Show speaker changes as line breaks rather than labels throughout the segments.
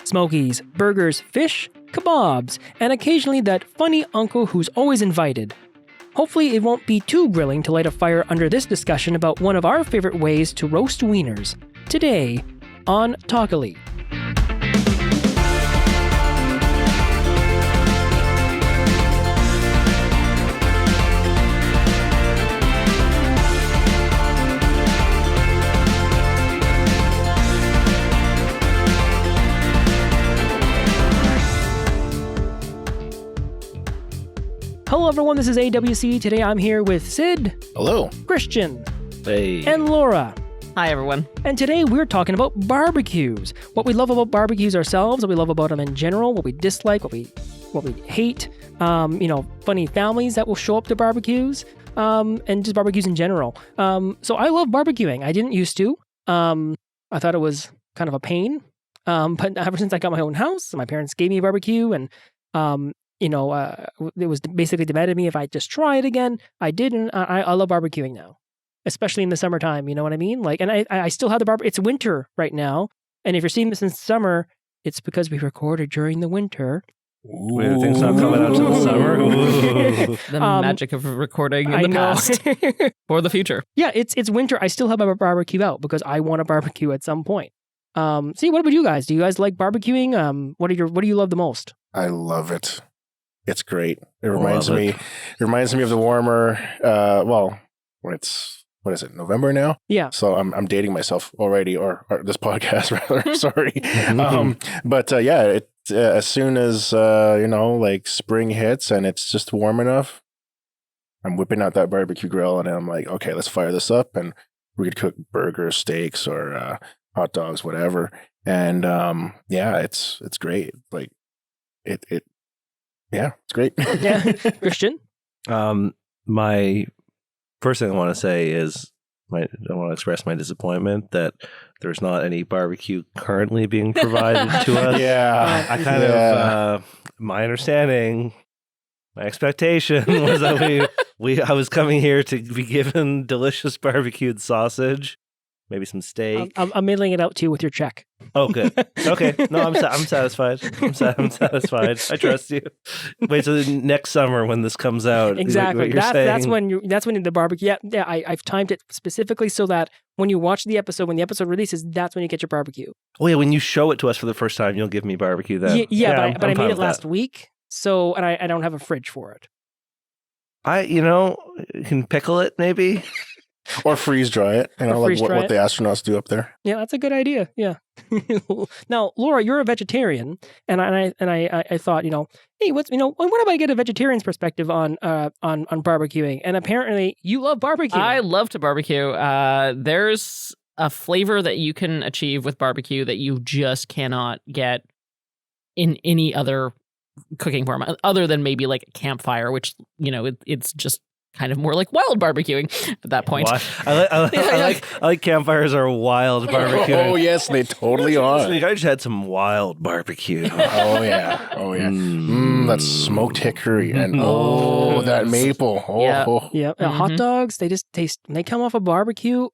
Smokies, burgers, fish, kabobs, and occasionally that funny uncle who's always invited. Hopefully it won't be too grilling to light a fire under this discussion about one of our favorite ways to roast wieners. Today on Talkily. Hello everyone, this is AWC. Today I'm here with Sid.
Hello.
Christian.
Hey.
And Laura.
Hi, everyone.
And today we're talking about barbecues. What we love about barbecues ourselves, what we love about them in general, what we dislike, what we hate, funny families that will show up to barbecues, and just barbecues in general. So I love barbecuing. I didn't used to. I thought it was kind of a pain. But ever since I got my own house, my parents gave me a barbecue and it was basically demanded of me if I just try it again. I did, and I love barbecuing now, especially in the summertime. You know what I mean? Like, and I still have the barbecue. It's winter right now, and if you're seeing this in summer, it's because we recorded during the winter.
Wait, the thing's not coming out till the summer.
The magic of recording in the past for the future.
Yeah, it's winter. I still have my barbecue out because I want to barbecue at some point. See, what about you guys? Do you guys like barbecuing? What do you love the most?
I love it. It's great. It reminds me of the warmer. When it's what is it? November now.
Yeah.
So I'm dating myself already, or this podcast rather. Sorry. It as soon as like spring hits and it's just warm enough, I'm whipping out that barbecue grill and I'm like, okay, let's fire this up and we could cook burgers, steaks, or hot dogs, whatever. And it's great. Like it's great.
Yeah, Christian.
My first thing I want to say is I want to express my disappointment that there's not any barbecue currently being provided to us.
Yeah,
my understanding, my expectation was that I was coming here to be given delicious barbecued sausage. Maybe some steak.
I'm mailing it out to you with your check.
Oh, good. Okay. No, I'm satisfied. I'm satisfied. I trust you. Wait till next summer when this comes out.
Exactly. That's when the barbecue. Yeah. I've timed it specifically so that when you watch the episode, when the episode releases, that's when you get your barbecue.
Oh yeah, when you show it to us for the first time, you'll give me barbecue then.
But I made it last week, so and I don't have a fridge for it.
You can pickle it maybe.
Or freeze dry it, like what the astronauts do up there.
Yeah, that's a good idea. Yeah. Now, Laura, you're a vegetarian, and I thought, hey, what if I get a vegetarian's perspective on barbecuing? And apparently, you love barbecue.
I love to barbecue. There's a flavor that you can achieve with barbecue that you just cannot get in any other cooking form, other than maybe like a campfire, which it's just kind of more like wild barbecuing at that point.
I like campfires are wild barbecue.
Oh yes, they totally are.
I just had some wild barbecue.
Oh yeah. That smoked hickory and that maple.
Hot dogs, they just taste. When they come off a barbecue,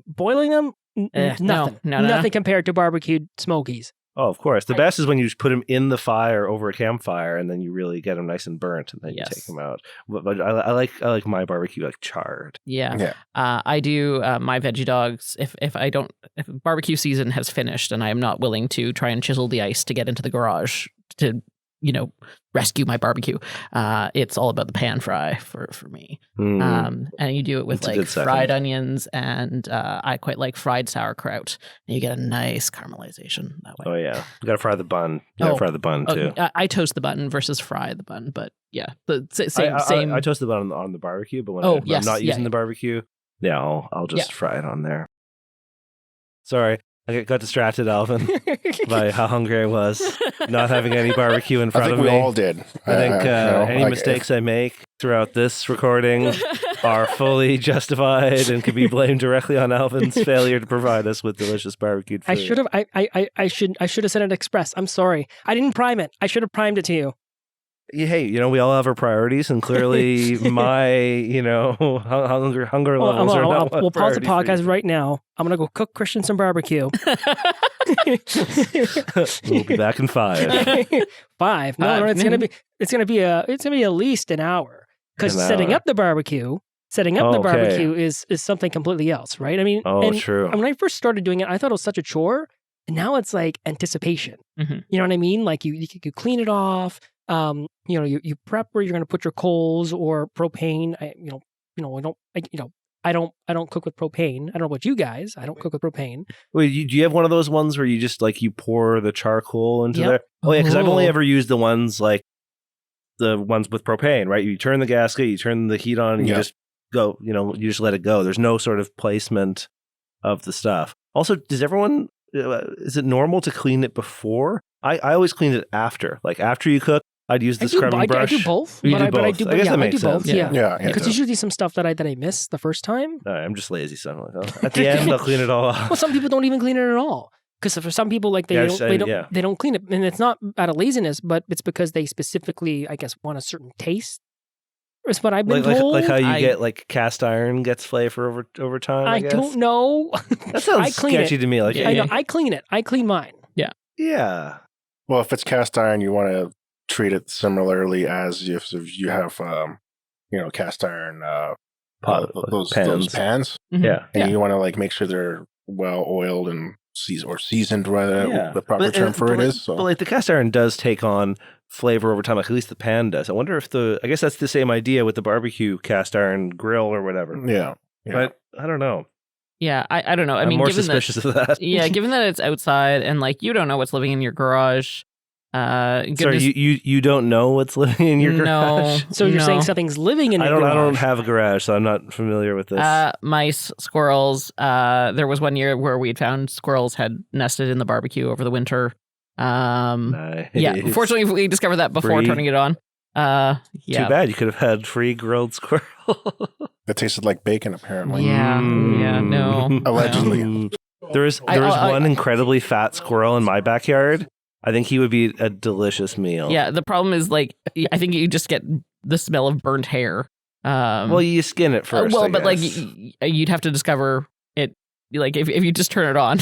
boiling them, nothing. Nothing compared to barbecued Smokies.
Oh, of course. The best is when you just put them in the fire over a campfire, and then you really get them nice and burnt, and then you take them out. But I like my barbecue like charred.
Yeah. I do my veggie dogs. If barbecue season has finished and I am not willing to try and chisel the ice to get into the garage to rescue my barbecue, it's all about the pan fry for me. And you do it with fried onions, and I quite like fried sauerkraut. And you get a nice caramelization that way.
Oh yeah, you gotta fry the bun. Fry the bun too.
I toast the bun versus fry the bun, but yeah, the same.
I toast the bun on the barbecue, but when I'm not using the barbecue, I'll just fry it on there. Sorry. I got distracted, Alvin, by how hungry I was, not having any barbecue in front of me.
I think we all did.
I think any mistakes I make throughout this recording are fully justified and can be blamed directly on Alvin's failure to provide us with delicious barbecued food.
I should have said it express. I'm sorry. I didn't prime it. I should have primed it to you.
Hey, we all have our priorities, and clearly my, hunger levels are not
we'll pause the
priority
podcast
for you.
right now. I'm gonna go cook Christian some barbecue.
We'll be back in 5.
5. No, it's gonna be at least an hour because
An
setting
hour.
up the barbecue is something completely else, right? I mean,
True.
When I first started doing it, I thought it was such a chore, and now it's like anticipation.
Mhm.
You know what I mean? Like you clean it off. You prep where you're going to put your coals or propane. I don't cook with propane. I don't know about you guys. I don't cook with propane.
Wait, do you have one of those ones where you just like you pour the charcoal into
Yep.
there? Oh yeah, because I've only
Oh.
ever used the ones with propane, right? You turn the gasket, you turn the heat on, and you
Yeah.
just go. You just let it go. There's no sort of placement of the stuff. Also, does everyone? Is it normal to clean it before? I always clean it after. Like after you cook, I'd use the scrubbing brush.
I do both.
You
but
do
I
both.
do,
I guess that
I
makes
do both.
sense.
Yeah.
Yeah.
Because there's usually some stuff that I miss the first time.
No, I'm just lazy, so I'm like, oh. At the end, I'll clean it all off.
Well, some people don't even clean it at all. Because for some people, like they don't clean it, and it's not out of laziness, but it's because they specifically, I guess, want a certain taste. Is what I've been told.
Like how you get like cast iron gets flavor over time. I guess.
don't know.
That sounds sketchy to me. Like
I know. I clean it. I clean mine.
yeah.
Well, if it's cast iron, you want to treat it similarly as if you have, cast iron those pans.
Mhm.
Yeah.
And you want to like make sure they're well oiled and seasoned, whatever
Yeah.
the proper term for it is. So.
But like the cast iron does take on flavor over time, like at least the pan does. I wonder if I guess that's the same idea with the barbecue cast iron grill or whatever.
Yeah.
But I don't know.
Yeah, I don't know. I
I'm
mean,
more
given
suspicious of that.
Yeah, given that it's outside and like you don't know what's living in your garage.
Sorry, you don't know what's living in your garage?
So you're saying something's living in your garage?
I don't have a garage, so I'm not familiar with this.
Mice, squirrels. There was one year where we had found squirrels had nested in the barbecue over the winter.
Nice.
Yeah, fortunately we discovered that before turning it on. Yeah.
Too bad. You could have had free grilled squirrel.
That tasted like bacon, apparently.
Yeah. Yeah. No.
Allegedly.
No.
There was one incredibly fat squirrel in my backyard. I think he would be a delicious meal.
Yeah. The problem is like I think you just get the smell of burnt hair.
Well, you skin it first.
But like you'd have to discover it. Like if you just turn it on,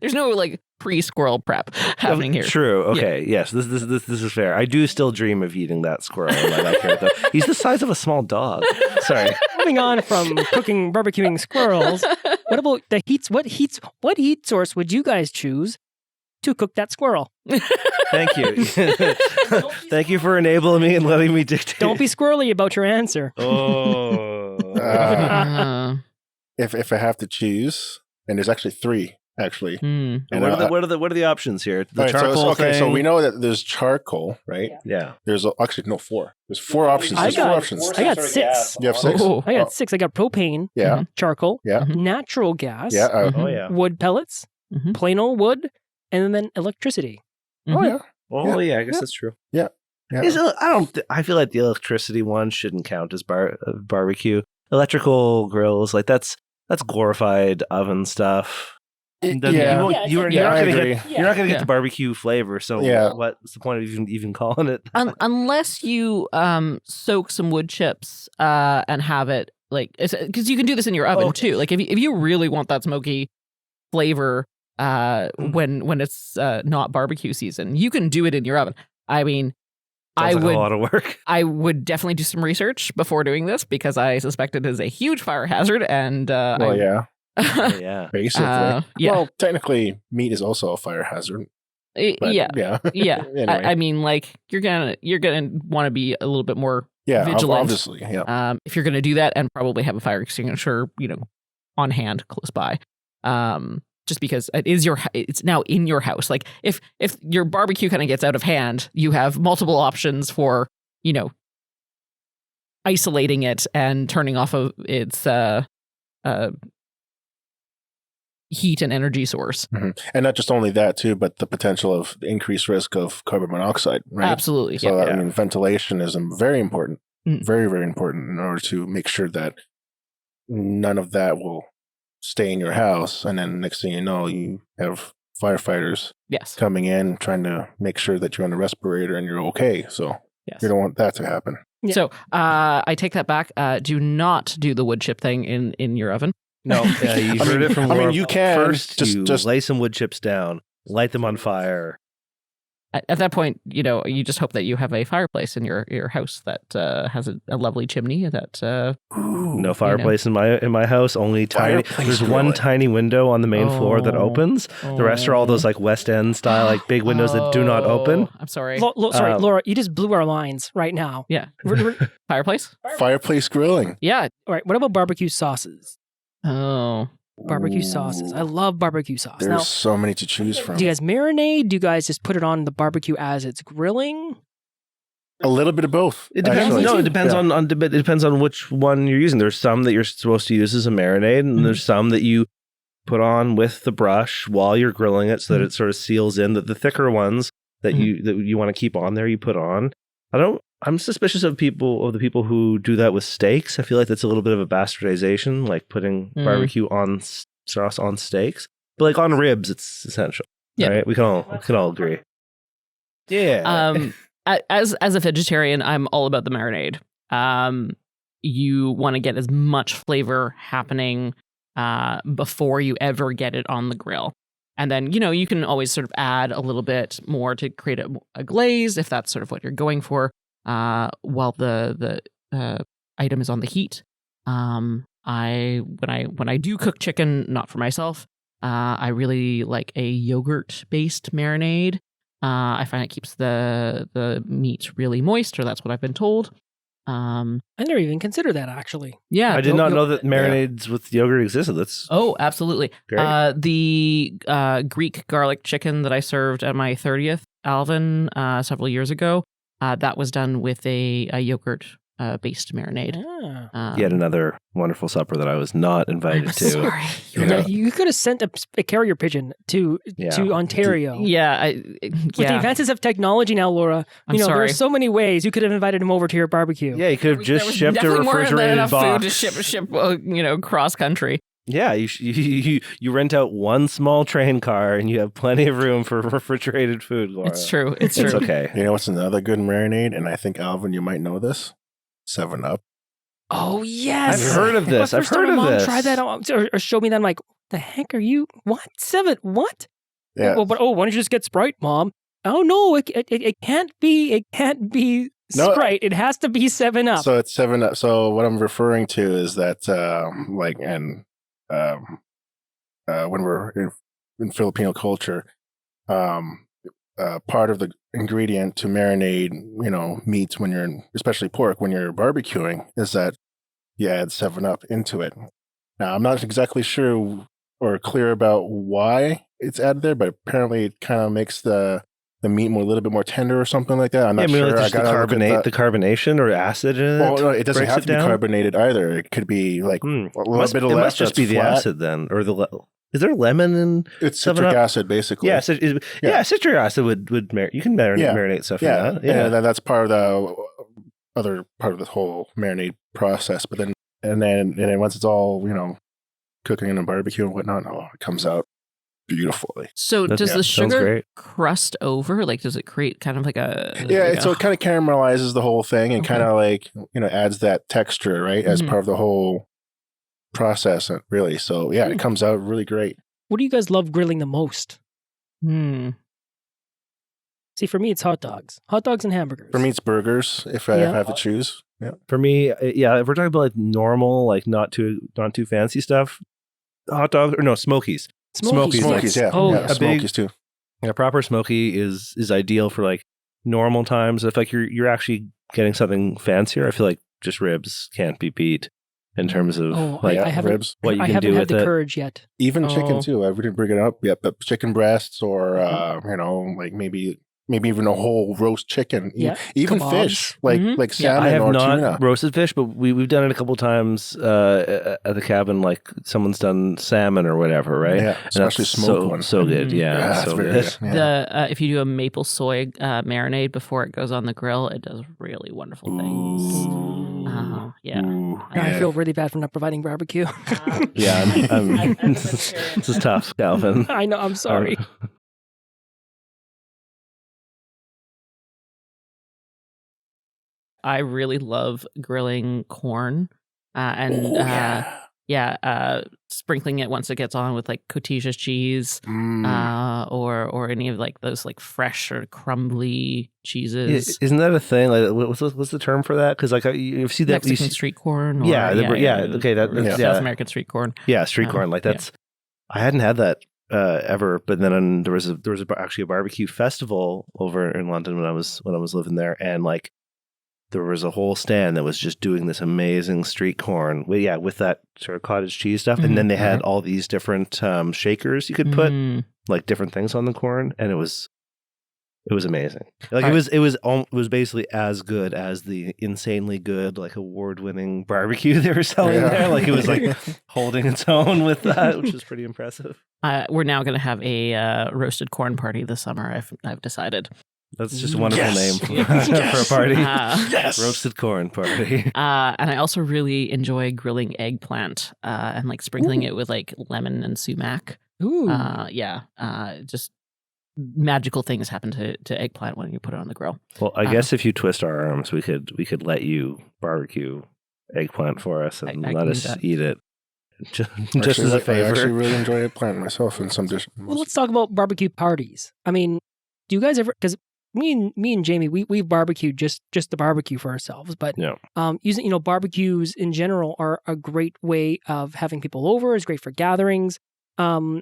there's no like pre-squirrel prep happening here.
True. Okay. Yeah. Yes. This is fair. I do still dream of eating that squirrel in my backyard, though. He's the size of a small dog. Sorry.
Moving on from barbecuing squirrels, what about the heats? What heat source would you guys choose to cook that squirrel?
Thank you. Thank you for enabling me and letting me dictate.
Don't be squirrely about your answer.
Oh.
If I have to choose, and there's actually 3, actually.
And what are the options here? The
right,
charcoal thing.
So we know that there's charcoal, right?
Yeah.
There's actually no 4. There's 4 options.
I got 6.
You have 6?
I got 6. I got propane,
Yeah.
charcoal,
Yeah.
natural gas,
Yeah.
Oh yeah.
wood pellets, plain old wood, and then electricity.
Oh yeah.
Oh yeah. I guess that's true.
Yeah.
I feel like the electricity one shouldn't count as barbecue. Electrical grills, like that's glorified oven stuff. You're not going to get the barbecue flavor. So what's the point of even calling it?
Unless you soak some wood chips and have it like because you can do this in your oven too. Like if you really want that smoky flavor when it's not barbecue season, you can do it in your oven. I mean.
Sounds like a lot of work.
I would definitely do some research before doing this because I suspect it is a huge fire hazard. And
yeah, basically. Well, technically, meat is also a fire hazard.
Yeah.
Anyway.
I mean, like you're gonna want to be a little bit more vigilant.
Obviously. Yeah.
If you're gonna do that, and probably have a fire extinguisher, on hand close by. Just because it's now in your house. Like if your barbecue kind of gets out of hand, you have multiple options for, isolating it and turning off of its heat and energy source.
Mm-hmm. And not just only that too, but the potential of increased risk of carbon monoxide, right?
Absolutely.
So I mean, ventilation is very important, very, very important in order to make sure that none of that will stay in your house, and then next thing you know, you have firefighters
Yes.
coming in, trying to make sure that you're on the respirator and you're okay. So
Yes.
you don't want that to happen.
Yeah.
So I take that back. Do not do the wood chip thing in your oven.
No, you heard it from Laura.
you can
First, you
just
lay some wood chips down, light them on fire.
At that point, you just hope that you have a fireplace in your house that has a lovely chimney. That
No fireplace in my house. Only tiny. There's one tiny window on the main floor that opens. The rest are all those like West End style, like big windows that do not open.
I'm sorry.
Sorry, Laura, you just blew our lines right now.
Yeah. Fireplace.
fireplace grilling.
Yeah.
All right, what about barbecue sauces?
Oh.
Barbecue sauces. I love barbecue sauce.
There's
Now,
so many to choose from.
do you guys marinate? Do you guys just put it on the barbecue as it's grilling?
A little bit of both.
It depends.
actually.
No, it depends it depends on which one you're using. There's some that you're supposed to use as a marinade, and there's some that you put on with the brush while you're grilling it, so that it sort of seals in. The thicker ones that you want to keep on there, you put on. I'm suspicious of the people who do that with steaks. I feel like that's a little bit of a bastardization, like putting barbecue on sauce on steaks. But like on ribs, it's essential.
Yeah.
Right? We can all agree. Yeah.
As a vegetarian, I'm all about the marinade. You want to get as much flavor happening before you ever get it on the grill. And then, you can always sort of add a little bit more to create a glaze if that's sort of what you're going for. While the item is on the heat, when I do cook chicken, not for myself, I really like a yogurt-based marinade. I find it keeps the meat really moist, or that's what I've been told.
I never even considered that, actually.
Yeah,
I did not know that marinades with yogurt existed. That's
absolutely
great.
The Greek garlic chicken that I served at my 30th Alvin several years ago. That was done with a yogurt based marinade.
Yet another wonderful supper that I was not invited to.
Sorry.
You could have sent a carrier pigeon to Ontario.
Yeah.
With the advances of technology now, Laura,
I'm sorry.
there are so many ways you could have invited him over to your barbecue.
Yeah, you could have just shipped a refrigerated box.
Food to ship cross country.
Yeah, you rent out one small train car and you have plenty of room for refrigerated food, Laura.
It's true. It's true.
Okay.
You know what's another good marinade? And I think, Alvin, you might know this. 7-Up.
Oh, yes.
I've heard of this.
I've heard of this. Mom tried that or showed me that. I'm like, the heck are you? What? 7? What?
Yeah.
Why don't you just get Sprite, Mom? Oh, no, it can't be. It can't be Sprite. It has to be 7-Up.
So it's 7-Up. So what I'm referring to is that, when we're in Filipino culture, part of the ingredient to marinate, meats when you're especially pork, when you're barbecuing, is that you add 7-Up into it. Now, I'm not exactly sure or clear about why it's added there, but apparently it kind of makes the meat a little bit more tender or something like that. I'm not sure.
Like the carbonation or acid in it.
Well, no, it doesn't have to be carbonated either. It could be like a little bit of
it
less.
must just be the acid then, or is there lemon in?
It's citric acid, basically.
Yeah, citric acid would you can marinate stuff in that. Yeah,
and that's part of the other part of the whole marinade process. But then once it's all cooking in a barbecue and whatnot, it comes out beautifully.
So does the sugar crust over? Like, does it create kind of like a...
So it kind of caramelizes the whole thing and kind of like, adds that texture, right? As part of the whole process, really. So yeah, it comes out really great.
What do you guys love grilling the most? See, for me, it's hot dogs. Hot dogs and hamburgers.
For me, it's burgers, if I have to choose. Yeah.
For me, if we're talking about like normal, like not too fancy stuff, hot dogs, or no, Smokies.
Smokies, yeah.
Oh,
yeah, Smokies too.
A proper Smoky is ideal for like normal times. If like you're actually getting something fancier, I feel like just ribs can't be beat in terms of
ribs.
What you can do with it.
I haven't had the courage yet.
Even chicken too. I didn't bring it up yet, but chicken breasts or like maybe even a whole roast chicken. Even
Kabobs.
Fish, like salmon
I have
or
not
tuna.
Roasted fish, but we've done it a couple times at the cabin. Like someone's done salmon or whatever, right?
Yeah, especially smoked one.
So good,
that's very good. Yeah.
If you do a maple soy marinade before it goes on the grill, it does really wonderful things.
I feel really bad for not providing barbecue.
This is tough, Calvin.
I know. I'm sorry.
I really love grilling corn sprinkling it once it gets on with like cottage cheese or any of like those like fresh or crumbly cheeses.
Isn't that a thing? Like, what's the term for that? Because like you see that
Mexican street corn.
Okay,
South American street corn.
Yeah, street corn. Like that's I hadn't had that ever, but then there was actually a barbecue festival over in London when I was living there, and like there was a whole stand that was just doing this amazing street corn with that sort of cottage cheese stuff. And then they had all these different shakers you could put like different things on the corn. And it was amazing. Like it was basically as good as the insanely good, like award-winning barbecue they were selling there. Like it was like holding its own with that, which was pretty impressive.
We're now going to have a roasted corn party this summer. I've decided.
That's just a wonderful name for a party. Roasted corn party.
And I also really enjoy grilling eggplant and like sprinkling it with like lemon and sumac.
Ooh.
Just magical things happen to eggplant when you put it on the grill.
Well, I guess if you twist our arms, we could let you barbecue eggplant for us and let us eat it. Just as a favor.
I actually really enjoy eggplant myself in some dishes.
Well, let's talk about barbecue parties. I mean, do you guys ever? Because me and Jamie, we've barbecued just the barbecue for ourselves, but using barbecues in general are a great way of having people over. It's great for gatherings. What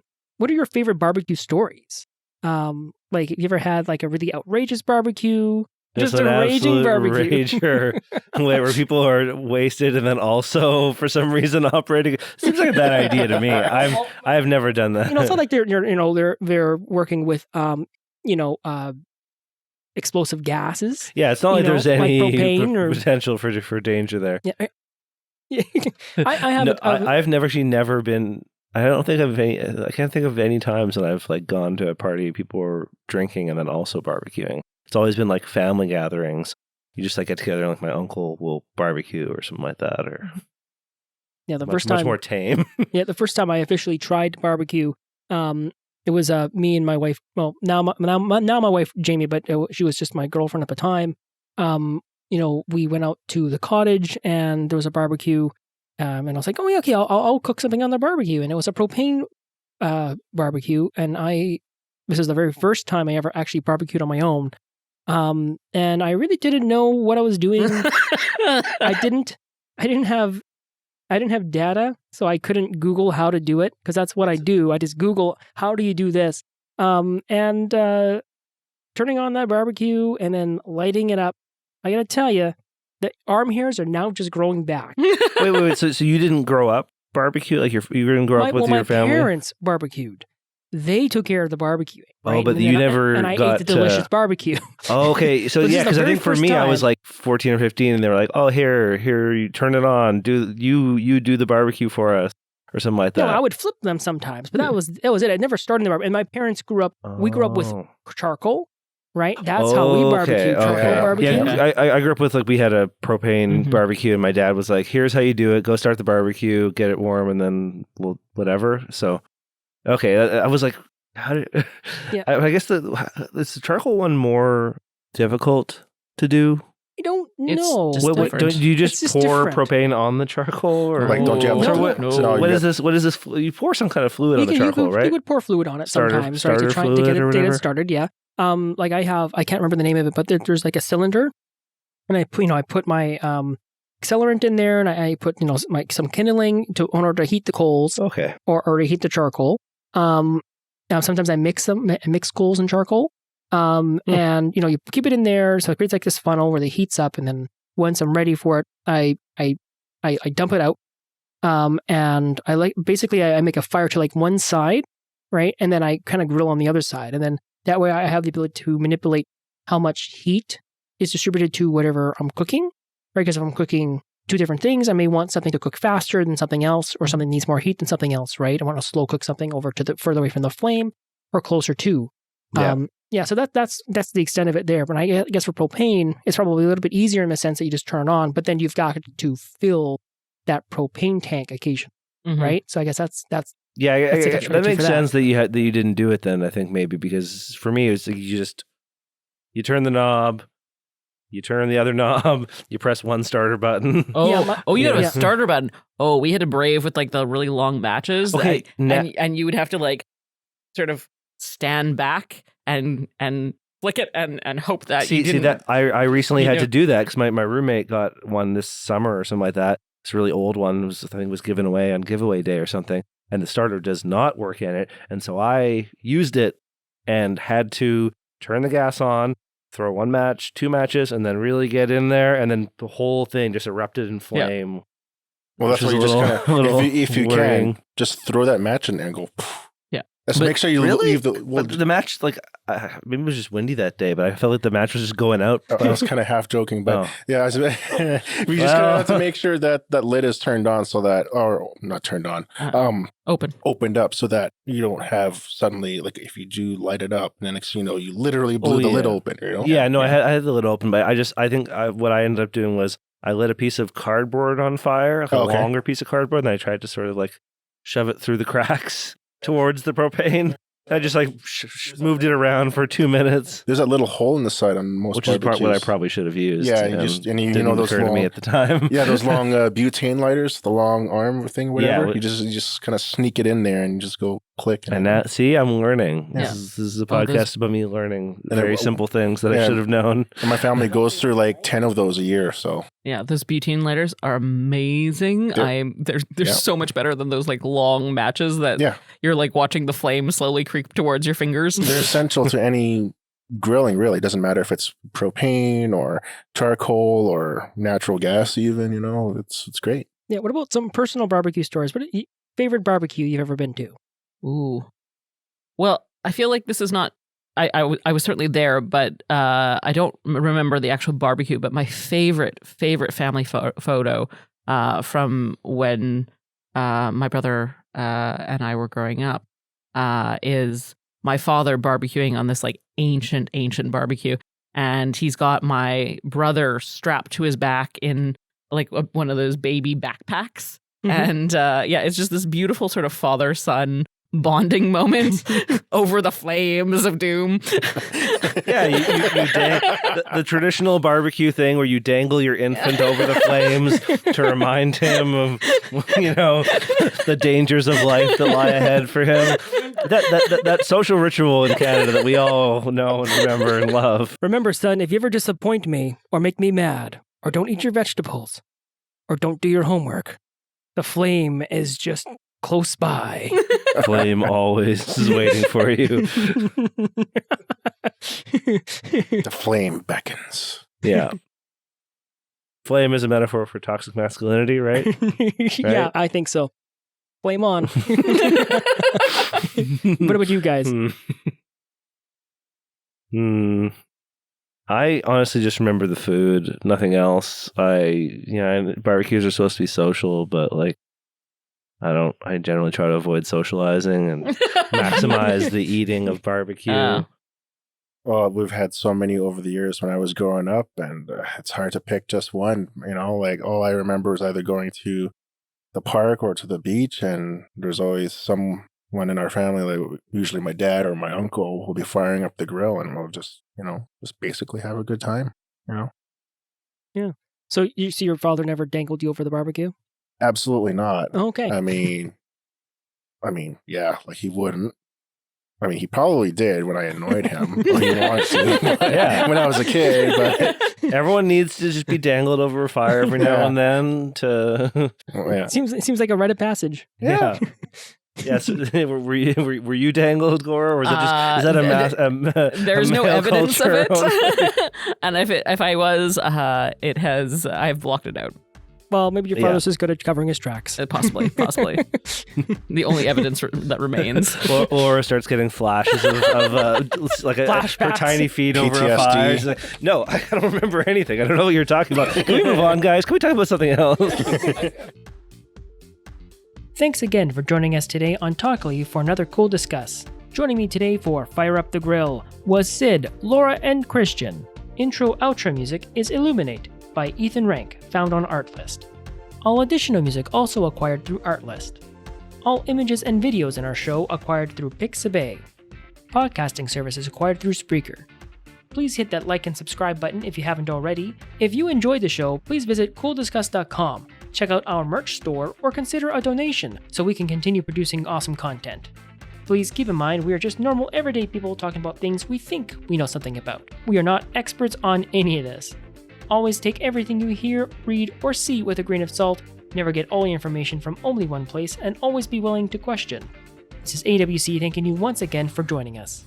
are your favorite barbecue stories? Like, have you ever had like a really outrageous barbecue?
Just
a raging barbecue,
where people are wasted and then also for some reason operating. Seems like a bad idea to me. I've never done that.
It's not like they're working with explosive gases.
Yeah, it's not like there's any
propane
potential for danger there.
Yeah, I haven't.
I've never been. I don't think of any. I can't think of any times that I've like gone to a party, people were drinking and then also barbecuing. It's always been like family gatherings. You just like get together and like my uncle will barbecue or something like that, or
the first time
much more tame.
The first time I officially tried barbecue. It was me and my wife. Well, now my wife Jamie, but she was just my girlfriend at the time. We went out to the cottage and there was a barbecue, and I was like, "Oh yeah, okay, I'll cook something on the barbecue." And it was a propane barbecue, and this is the very first time I ever actually barbecued on my own. And I really didn't know what I was doing. I didn't have data, so I couldn't Google how to do it, because that's what I do. I just Google, how do you do this? And turning on that barbecue and then lighting it up, I gotta tell you, the arm hairs are now just growing back.
Wait. So you didn't grow up barbecue? Like you didn't grow up with your family?
My parents barbecued. They took care of the barbecuing. Right?
Oh, but you never
and I ate the delicious barbecue.
Oh, okay. So yeah, because I think for me, I was like 14 or 15, and they were like, "Oh, here, you turn it on. You do the barbecue for us," or something like that.
No, I would flip them sometimes, but that was it. I never started in the barbecue. And my parents grew up. We grew up with charcoal. Right, that's how we barbecued. Charcoal barbecue.
Yeah, I grew up with like we had a propane barbecue, and my dad was like, "Here's how you do it. Go start the barbecue, get it warm, and then whatever." So. Okay, I was like, how did? I guess is the charcoal one more difficult to do?
I don't know.
Do you just pour propane on the charcoal, or
like don't you have
what is this? What is this? You pour some kind of fluid on the charcoal, right?
You would pour fluid on it sometimes, right? To try to get it started. Yeah. Like I can't remember the name of it, but there's like a cylinder, and I put my accelerant in there, and I put some kindling in order to heat the coals.
Okay.
Or to heat the charcoal. Sometimes I mix coals and charcoal. And you keep it in there, so it creates like this funnel where it heats up, and then once I'm ready for it, I dump it out. And I make a fire to like one side, right? And then I kind of grill on the other side. And then that way I have the ability to manipulate how much heat is distributed to whatever I'm cooking, right? Because if I'm cooking two different things, I may want something to cook faster than something else, or something needs more heat than something else, right? I want to slow cook something over to the further away from the flame or closer to. So that's the extent of it there. But I guess for propane, it's probably a little bit easier in the sense that you just turn it on, but then you've got to fill that propane tank occasionally, right? So I guess that's that
makes sense that you didn't do it then. I think maybe because for me it's like you turn the knob, You turn the other knob. You press one starter button.
Oh,
Yeah,
you had a starter button. Oh, we had a Brave with like the really long matches.
Okay,
and you would have to like sort of stand back and flick it and hope that you didn't.
See that I recently had to do that because my roommate got one this summer or something like that. It's a really old one. I think it was given away on giveaway day or something. And the starter does not work in it. And so I used it and had to turn the gas on, throw one match, two matches, and then really get in there. And then the whole thing just erupted in flame.
Yeah. Well, that's why you just kind of, if you can, just throw that match in there and go, poof.
Yeah.
Let's make sure you leave the...
Well, the match, like, maybe it was just windy that day, but I felt like the match was just going out.
I was kind of half joking, but yeah, we just kind of have to make sure that that lid is turned on so that, or not turned on, opened up so that you don't have suddenly, like if you do light it up, and then next thing you know, you literally blew the lid open. You know?
Yeah, no, I had the lid open, but I think what I ended up doing was I lit a piece of cardboard on fire, like a longer piece of cardboard, and I tried to sort of like shove it through the cracks towards the propane. I just like moved it around for 2 minutes.
There's that little hole in the side on most
barbecues. Which is what I probably should have used.
Yeah, you know those
occur
long,
to me at the time.
Yeah, those long butane lighters, the long arm thing, whatever. Yeah, you just kind of sneak it in there and just go click.
And that, see, I'm learning. Yeah. This is a podcast about me learning very simple things that I should have known.
And my family goes through like 10 of those a year. So
yeah, those butane lighters are amazing. They're so much better than those like long matches that you're like watching the flame slowly creep towards your fingers.
They're essential to any grilling, really. It doesn't matter if it's propane or charcoal or natural gas even, you know, it's great.
Yeah, what about some personal barbecue stories? What favorite barbecue you've ever been to?
Ooh. Well, I feel like this is not... I was certainly there, but I don't remember the actual barbecue, but my favorite family photo from when my brother and I were growing up is my father barbecuing on this like ancient barbecue. And he's got my brother strapped to his back in like one of those baby backpacks. Mm-hmm. And it's just this beautiful sort of father-son bonding moment over the flames of doom.
Yeah, you the traditional barbecue thing where you dangle your infant over the flames to remind him of, you know, the dangers of life that lie ahead for him. That social ritual in Canada that we all know and remember and love.
Remember, son, if you ever disappoint me or make me mad or don't eat your vegetables or don't do your homework, the flame is just close by.
Flame always is waiting for you.
The flame beckons.
Yeah. Flame is a metaphor for toxic masculinity, right?
Yeah, I think so. Flame on. What about you guys?
I honestly just remember the food, nothing else. Barbecues are supposed to be social, but like, I generally try to avoid socializing and maximize the eating of barbecue.
Well, we've had so many over the years when I was growing up, and it's hard to pick just one. You know, like all I remember is either going to the park or to the beach, and there's always someone in our family, like usually my dad or my uncle, will be firing up the grill, and we'll just basically have a good time. You know?
Yeah. So you see, your father never dangled you over the barbecue?
Absolutely not.
Okay.
I mean, yeah, like he wouldn't. I mean, he probably did when I annoyed him. Or he wanted to. Yeah, when I was a kid. But
everyone needs to just be dangled over a fire every now and then. To
it seems like a rite of passage.
Yeah. Yes. Were you dangled, Gora, or is that
there's no evidence of it. And if I was, I've blocked it out.
Well, maybe your father's just good at covering his tracks.
Possibly. The only evidence that remains.
Or starts getting flashes of like her tiny feet over a fire. Like, no, I don't remember anything. I don't know what you're talking about. Can we move on, guys? Can we talk about something else?
Thanks again for joining us today on Talkily for another cool discuss. Joining me today for Fire Up the Grill was Sid, Laura, and Christian. Intro-outro music is Illuminate by Ethan Rank, found on ArtList. All additional music also acquired through ArtList. All images and videos in our show acquired through Pixabay. Podcasting services acquired through Spreaker. please hit that like and subscribe button if you haven't already. If you enjoyed the show, please visit cooldiscuss.com, check out our merch store, or consider a donation so we can continue producing awesome content. Please keep in mind we are just normal everyday people talking about things we think we know something about. We are not experts on any of this. Always take everything you hear, read, or see with a grain of salt, never get all your information from only one place, and always be willing to question. This is AWC thanking you once again for joining us.